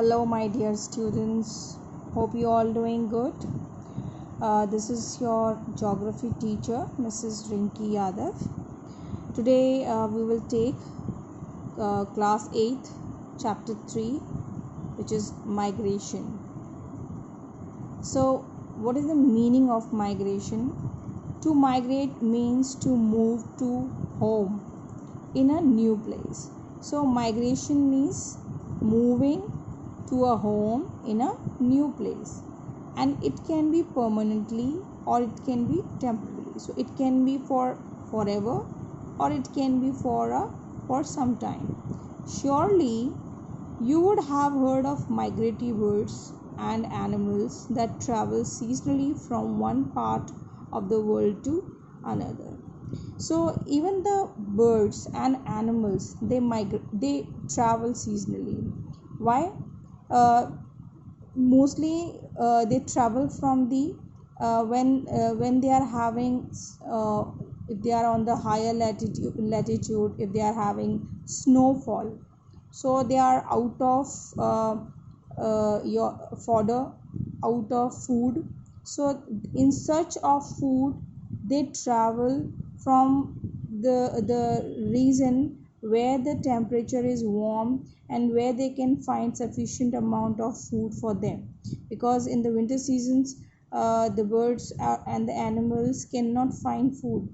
Hello, my dear students. Hope you all doing good. This is your geography teacher, Mrs. Rinki Yadav. Today we will take class 8, chapter 3, which is migration. So, what is the meaning of migration? To migrate means to move to home in a new place. So, migration means moving to a home in a new place, and it can be permanently or it can be temporarily. So it can be for forever or it can be for some time. Surely you would have heard of migratory birds and animals that travel seasonally from one part of the world to another. So even the birds and animals, they travel seasonally. Why? Mostly they travel from the when they are having if they are on the higher latitude, if they are having snowfall, so they are out of your fodder, out of food. So in search of food they travel from the region where the temperature is warm and where they can find sufficient amount of food for them, because in the winter seasons the birds and the animals cannot find food,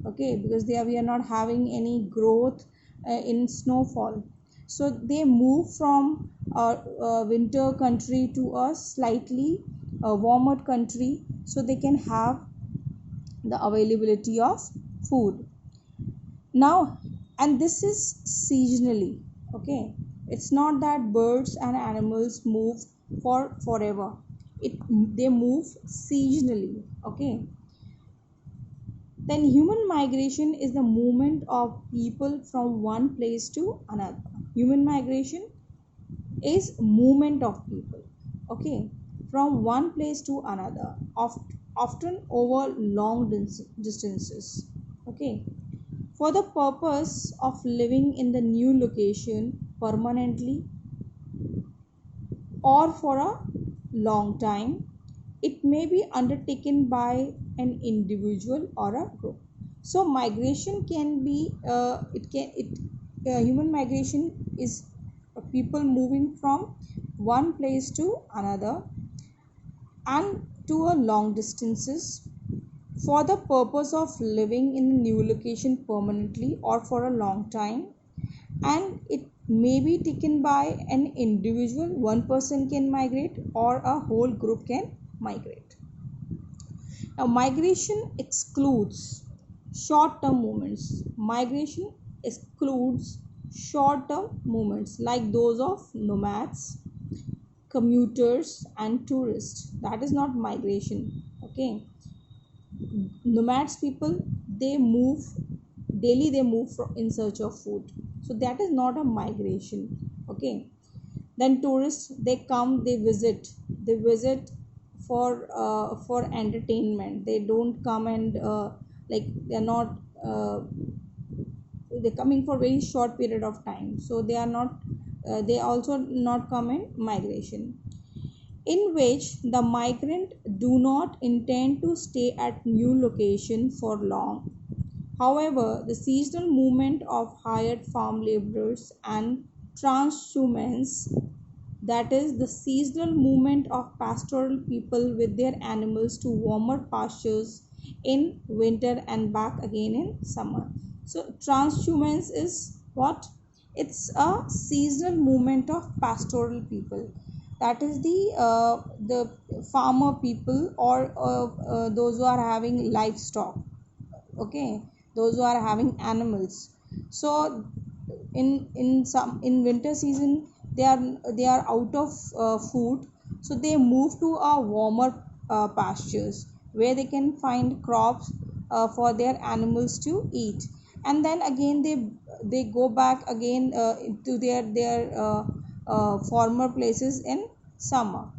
okay, because we are not having any growth in snowfall. So they move from a winter country to a slightly warmer country so they can have the availability of food now. And this is seasonally, okay. It's not that birds and animals move for forever. They move seasonally, okay. Then human migration is the movement of people from one place to another. Human migration is movement of people, okay, from one place to another, often over long distances, okay, for the purpose of living in the new location permanently or for a long time. It may be undertaken by an individual or a group. So migration can be human migration is people moving from one place to another and to a long distances for the purpose of living in a new location permanently or for a long time. And it may be taken by an individual, one person can migrate, or a whole group can migrate. Now migration excludes short term movements. Migration excludes short term movements like those of nomads, commuters and tourists. That is not migration, okay. Nomads people, they move daily, they move in search of food, so that is not a migration, okay. Then tourists, they come, they visit for entertainment. They don't come and like they're not they're coming for very short period of time, so they are not they also not come in migration, in which the migrant do not intend to stay at new location for long. However, the seasonal movement of hired farm laborers and transhumans, that is, the seasonal movement of pastoral people with their animals to warmer pastures in winter and back again in summer. So, transhumance is what? It's a seasonal movement of pastoral people. That is the farmer people, or those who are having livestock, okay, those who are having animals. So in winter season they are out of food, so they move to a warmer pastures where they can find crops for their animals to eat, and then again they go back again to their former places in summer,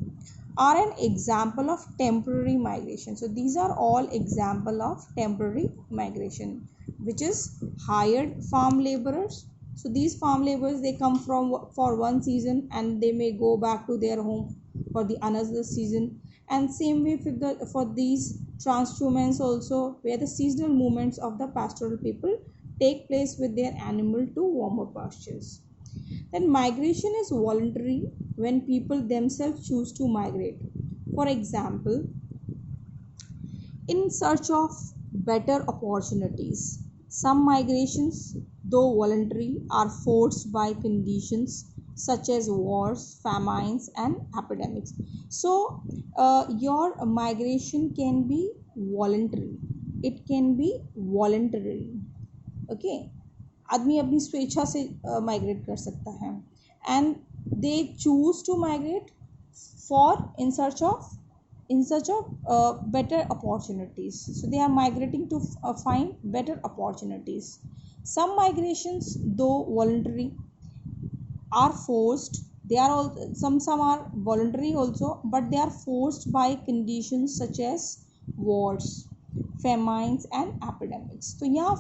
are an example of temporary migration. So these are all example of temporary migration, which is hired farm laborers, So these farm laborers, they come from for one season and they may go back to their home for the another season. And same way for these transhumans also, where the seasonal movements of the pastoral people take place with their animal to warmer pastures. Then migration is voluntary when people themselves choose to migrate. For example, in search of better opportunities. Some migrations, though voluntary, are forced by conditions such as wars, famines, and epidemics. So, your migration can be voluntary. It can be voluntary. Okay, आदमी अपनी स्वेच्छा से migrate कर सकता है, and they choose to migrate for in search of better opportunities. So they are migrating to find better opportunities. Some migrations, though voluntary, are forced. They are all some are voluntary also, but they are forced by conditions such as wars, famines and epidemics. तो यहाँ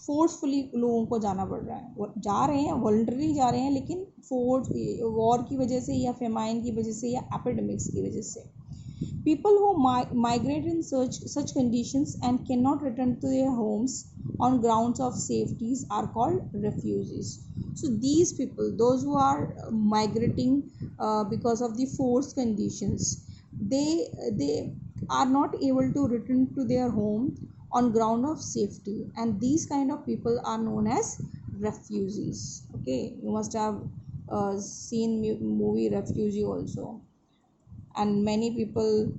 forcefully लोगों को जाना पड़ रहा है, वो जा रहे हैं, वॉलंटरी जा रहे हैं, लेकिन फोर्स वॉर की वजह से या फेमाइन की वजह से या एपिडेमिक्स की वजह से. People who migrate in such conditions and cannot return to their homes on grounds of safeties are called refugees. So these people, those who are migrating because of the forced conditions, they are not able to return to their home on ground of safety, and these kind of people are known as refugees. Okay, you must have seen movie Refugee also. And many people,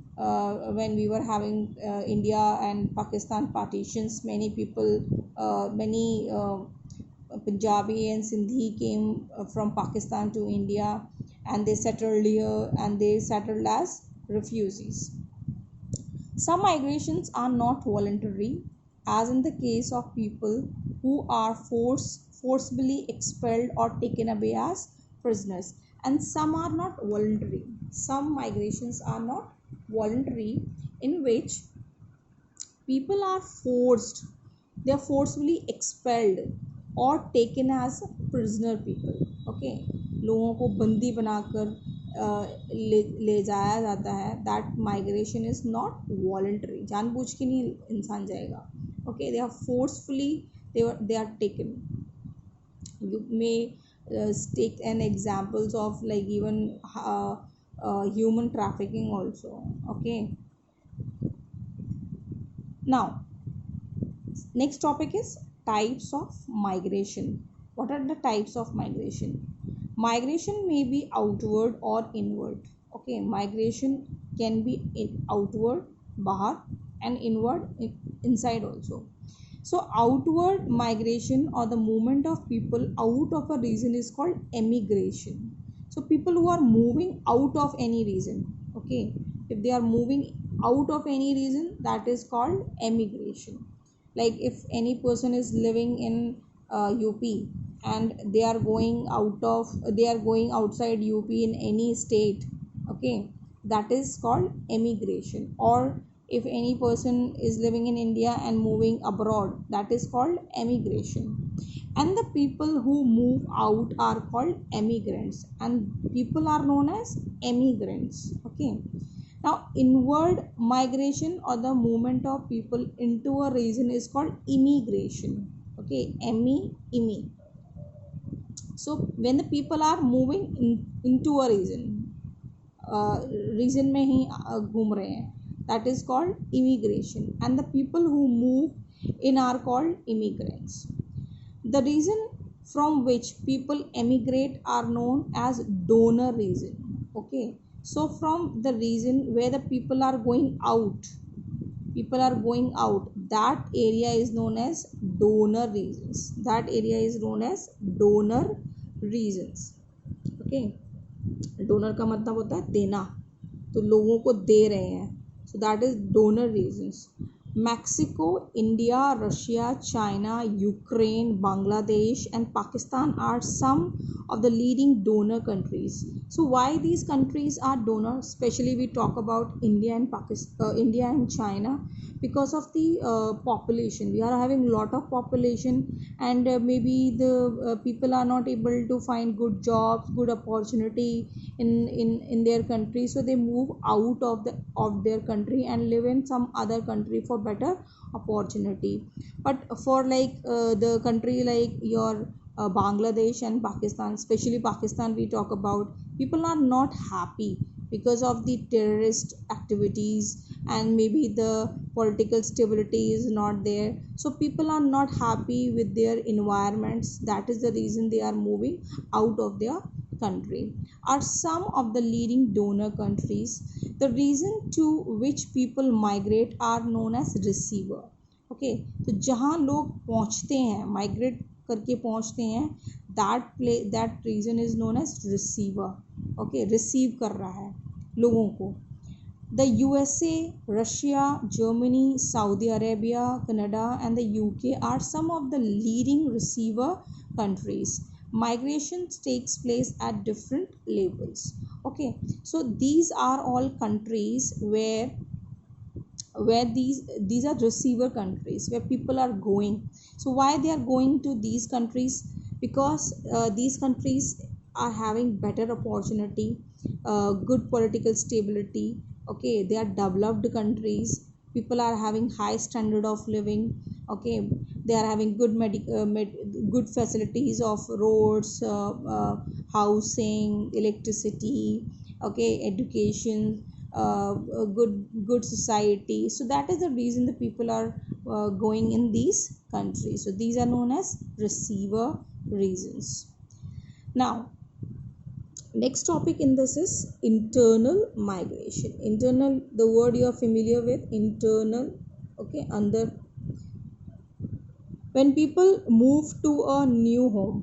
when we were having India and Pakistan partitions, many people, many Punjabi and Sindhi came from Pakistan to India, and they settled here and they settled as refugees. Some migrations are not voluntary, as in the case of people who are forcibly expelled or taken away as prisoners. And some are not voluntary. Some migrations are not voluntary, in which people are forced, they are forcibly expelled or taken as prisoner people. Okay, लोगों को बंदी बनाकर ले जाया जाता है. That migration is not voluntary. जानबूझ के नहीं इंसान जाएगा. Okay, they are forcefully, they are taken. You may take an examples of like even human trafficking also. Okay, now next topic is types of migration. What are the types of migration? Migration may be outward or inward. Okay, migration can be outward, bahar, and inward, inside also. So outward migration, or the movement of people out of a region, is called emigration. So people who are moving out of any region. Okay, if they are moving out of any region, that is called emigration. Like if any person is living in UP and they are going outside UP in any state. Okay, that is called emigration. Or if any person is living in India and moving abroad, that is called emigration. And the people who move out are called emigrants, and people are known as emigrants. Okay, now inward migration, or the movement of people into a region, is called immigration. Okay, emi. So when the people are moving into a region, region में ही घूम रहे हैं, that is called immigration. And the people who move in are called immigrants. The region from which people emigrate are known as donor region. Okay, so from the region where the people are going out, that area is known as donor regions. Okay, donor का मतलब होता है देना, तो लोगों को दे रहे हैं. So that is donor regions. Mexico, India, Russia, China, Ukraine, Bangladesh, and Pakistan are some of the leading donor countries. So, why these countries are donors? Especially, we talk about India and Pakistan, India and China, because of the population. We are having a lot of population, and maybe the people are not able to find good jobs, good opportunity in their country, so they move out of their country and live in some other country for better opportunity. But for like the country like your Bangladesh and Pakistan, especially Pakistan, we talk about, people are not happy because of the terrorist activities, and maybe the political stability is not there, so people are not happy with their environments. That is the reason they are moving out of their country. Are some of the leading donor countries. The reason to which people migrate are known as receiver. Okay, तो जहाँ लोग पहुँचते हैं, migrate करके पहुँचते हैं, that region is known as receiver. Okay, receive कर रहा है लोगों को. The USA, Russia, Germany, Saudi Arabia, Canada, and the UK are some of the leading receiver countries. Migration takes place at different levels. Okay, so these are all countries where these are receiver countries where people are going. So why they are going to these countries? Because these countries are having better opportunity, good political stability. Okay, they are developed countries, people are having high standard of living. Okay, they are having good facilities of roads, housing, electricity, okay, education, a good society. So that is the reason the people are going in these countries. So these are known as receiver reasons. Now, next topic in this is internal migration. Internal, the word you are familiar with, internal. Okay, under, when people move to a new home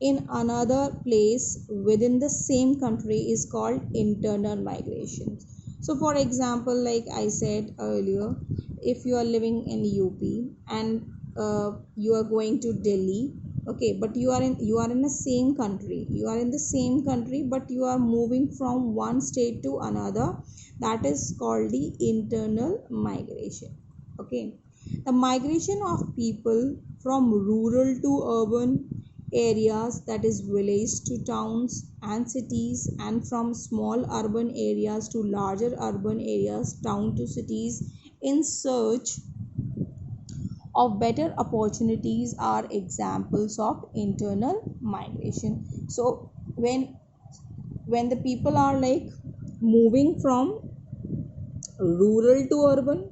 in another place within the same country is called internal migration. So for example, like I said earlier, if you are living in UP and you are going to Delhi. Okay, but you are in the same country, but you are moving from one state to another. That is called the internal migration. Okay, the migration of people from rural to urban areas, that is village to towns and cities, and from small urban areas to larger urban areas, town to cities, in search of better opportunities are examples of internal migration. So when the people are like moving from rural to urban,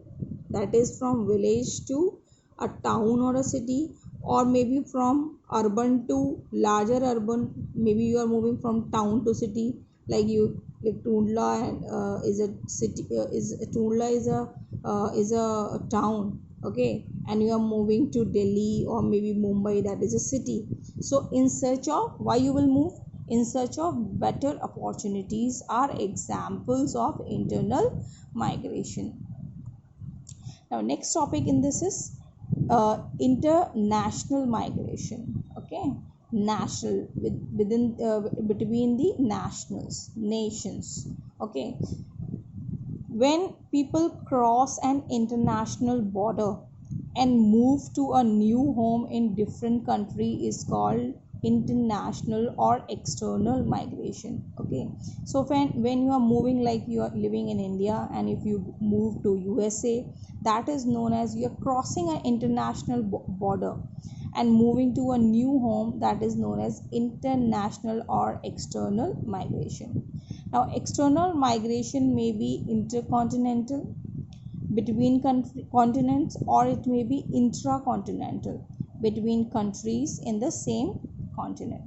that is from village to a town or a city, or maybe from urban to larger urban, maybe you are moving from town to city, like you, like Tundla and is a city, is Tundla is a town. Okay, and you are moving to Delhi or maybe Mumbai, that is a city. So in search of, why you will move? In search of better opportunities are examples of internal migration. Now next topic in this is international migration. Okay, national, within between the nations. Okay, when people cross an international border and move to a new home in different country is called international or external migration. Okay, so when you are moving, like you are living in India and if you move to USA, that is known as you are crossing an international border and moving to a new home, that is known as international or external migration. Now external migration may be intercontinental, between continents, or it may be intracontinental, between countries in the same continent.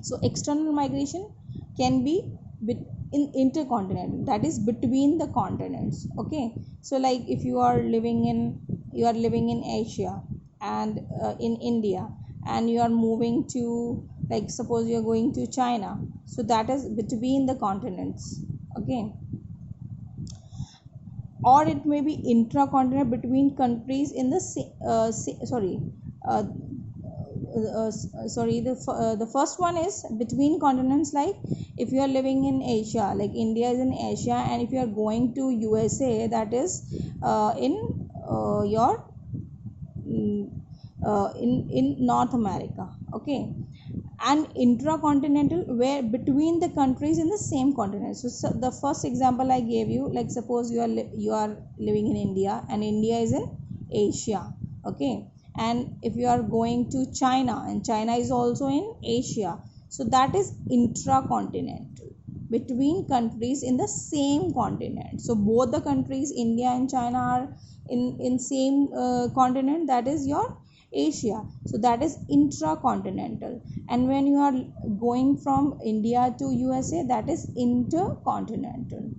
So external migration can be in intercontinental, that is between the continents. Okay, so like if you are living in Asia and in India, and you are moving to, like suppose you are going to China, so that is between the continents. Okay, or it may be intra-continental between countries in the uh, the first one is between continents, like if you are living in Asia, like India is in Asia, and if you are going to USA, that is in your mm, in North America. Okay, and intracontinental where between the countries in the same continent. So the first example I gave you, like suppose you are living in India and India is in Asia. Okay, and if you are going to China and China is also in Asia, so that is intracontinental, between countries in the same continent. So both the countries India and China are in same continent, that is your Asia. So that is intracontinental. And when you are going from India to USA, that is intercontinental.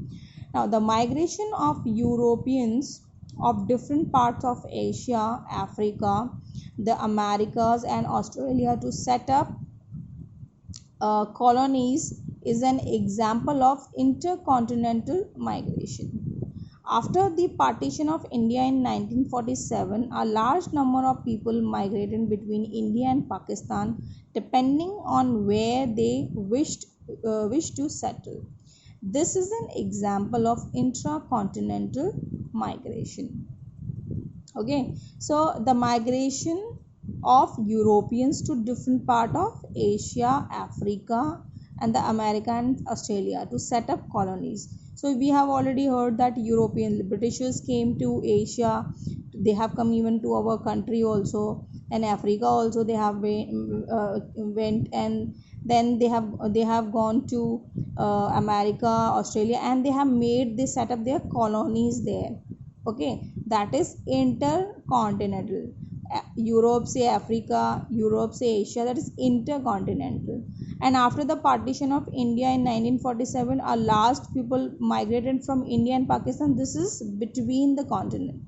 Now the migration of Europeans of different parts of Asia, Africa, the Americas and Australia to set up colonies is an example of intercontinental migration. After the partition of India in 1947, a large number of people migrated between India and Pakistan depending on where they wish to settle. This is an example of intracontinental migration. Okay, so the migration of Europeans to different part of Asia, Africa and the America and Australia to set up colonies. So we have already heard that European Britishers came to Asia, they have come even to our country also, and Africa also they have went, and then they have gone to America, Australia, and they set up their colonies there. Okay, that is intercontinental. Europe say Africa, Europe say Asia, that is intercontinental. And after the partition of India in 1947, a large people migrated from India and Pakistan. This is between the continent,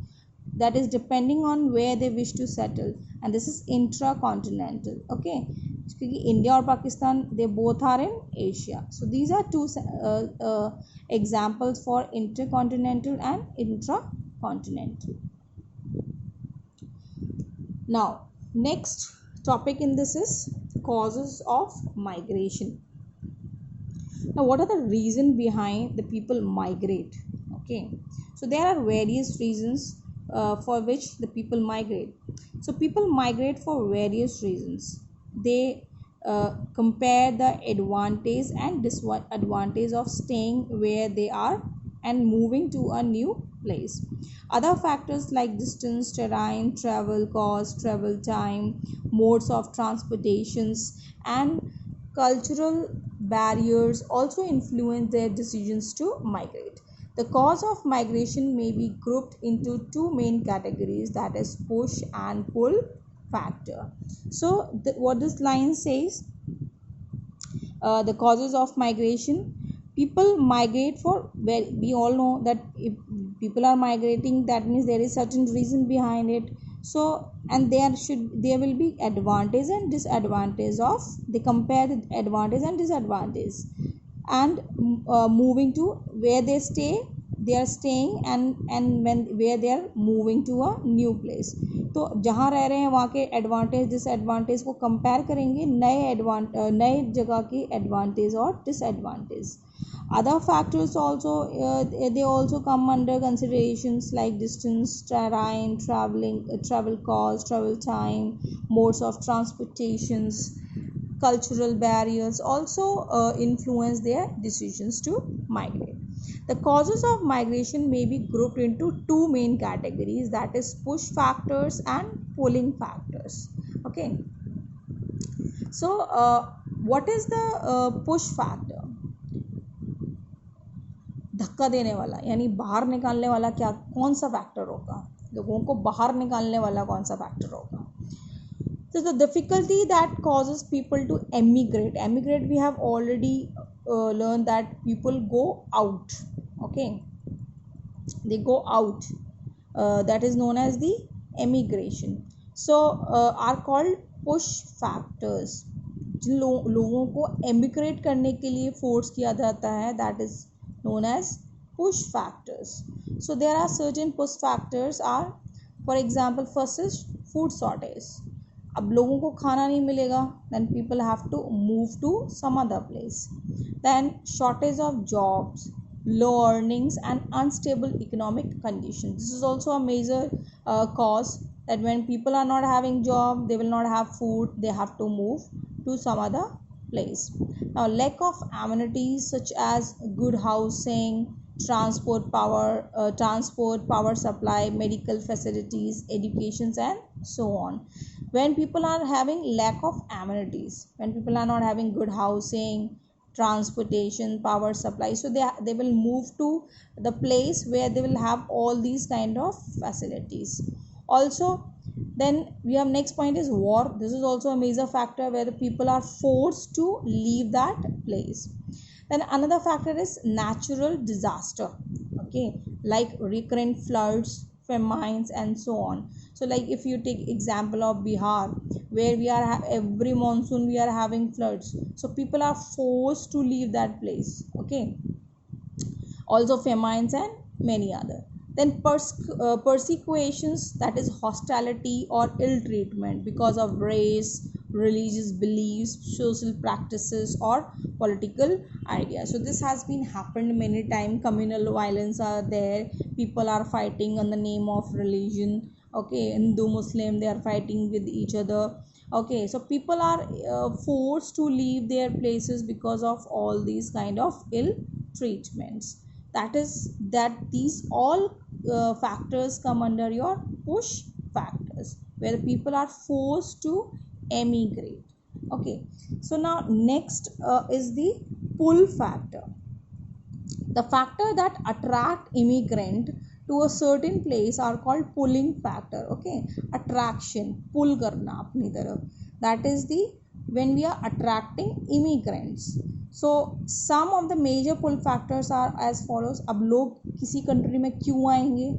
that is depending on where they wish to settle, and this is intracontinental. Okay, क्योंकि India और Pakistan, they both are in Asia. So these are two examples for intercontinental and intracontinental. Now next topic in this is causes of migration. Now what are the reason behind the people migrate? Okay, so there are various reasons for which the people migrate. So people migrate for various reasons. They compare the advantage and disadvantage of staying where they are and moving to a new place. Other factors like distance, terrain, travel cost, travel time, modes of transportations and cultural barriers also influence their decisions to migrate. The cause of migration may be grouped into two main categories, that is push and pull factor. So what this line says, the causes of migration, people migrate for, well, we all know that if people are migrating, that means there is certain reason behind it. So and there will be advantage and disadvantage of, they compare the advantage and disadvantage, and moving to where they are staying, and when where they are moving to a new place. तो जहाँ रह रहे हैं वहाँ के advantage disadvantage को compare करेंगे, नए जगह के एडवांटेज और disadvantage. Other factors also, they also come under considerations like distance, terrain, travel cost, travel time, modes of transportations, cultural barriers also influence their decisions to migrate. The causes of migration may be grouped into two main categories, that is push factors and pulling factors. Okay, so what is the push factor? धक्का देने वाला यानी बाहर निकालने वाला क्या, कौन सा फैक्टर होगा, लोगों को बाहर निकालने वाला कौन सा फैक्टर होगा? So the difficulty that causes people to emigrate, we have already learned that people go out. Okay, they go out, that is known as the emigration. So are called push factors. जिन लोगों को emigrate करने के लिए force किया जाता है, that is known as push factors. So there are certain push factors are, for example, first is food shortage. अब लोगों को खाना नहीं मिलेगा, then people have to move to some other place. Then shortage of jobs, low earnings and unstable economic conditions. This is also a major cause, that when people are not having job, they will not have food, they have to move to some other place. Now lack of amenities such as good housing, transport, power supply, medical facilities, educations and so on. When people are having lack of amenities, when people are not having good housing, transportation, power supply, so they will move to the place where they will have all these kind of facilities. Also, then we have next point is war. This is also a major factor where the people are forced to leave that place. Then another factor is natural disaster, okay, like recurrent floods, famines and so on. So like if you take example of Bihar, where we are every monsoon we are having floods, so people are forced to leave that place, okay. Also famines and many other. Then persecutions, that is hostility or ill treatment because of race, religious beliefs, social practices or political ideas. So this has been happened many times. Communal violence are there, people are fighting on the name of religion, okay. Hindu Muslim, they are fighting with each other, okay. So people are forced to leave their places because of all these kind of ill treatments. That these all factors come under your push factors, where the people are forced to emigrate, okay. So now next is the pull factor. The factor that attract immigrant to a certain place are called pulling factor, okay. Attraction, pull karna apni taraf, that is the when we are attracting immigrants. So some of the major pull factors are as follows. अब लोग किसी country में क्यों आएंगे?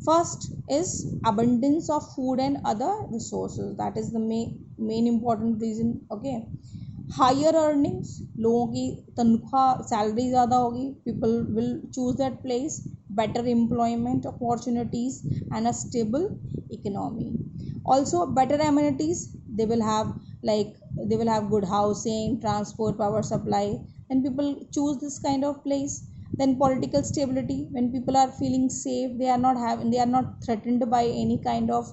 First is abundance of food and other resources, that is the main important reason, okay. Higher earnings, लोगों की तनख्वाह salary ज़्यादा होगी, people will choose that place. Better employment opportunities and a stable economy. Also better amenities, they will have, like they will have good housing, transport, power supply, and people choose this kind of place. Then political stability, when people are feeling safe, they are not threatened by any kind of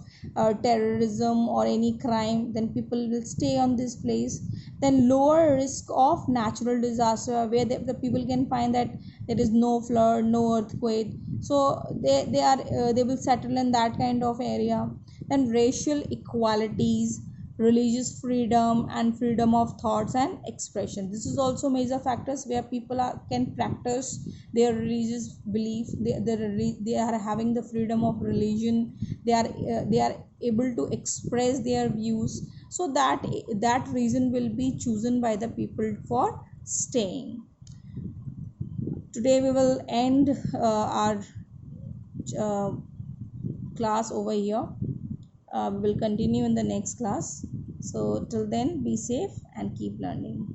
terrorism or any crime, then people will stay on this place. Then lower risk of natural disaster, where the people can find that there is no flood, no earthquake, so they will settle in that kind of area. Then racial equalities, religious freedom and freedom of thoughts and expression, this is also major factors where people can practice their religious belief. They are having the freedom of religion, they are able to express their views, so that reason will be chosen by the people for staying. Today we will end our uh, class over here. We will continue in the next class. So till then, be safe and keep learning.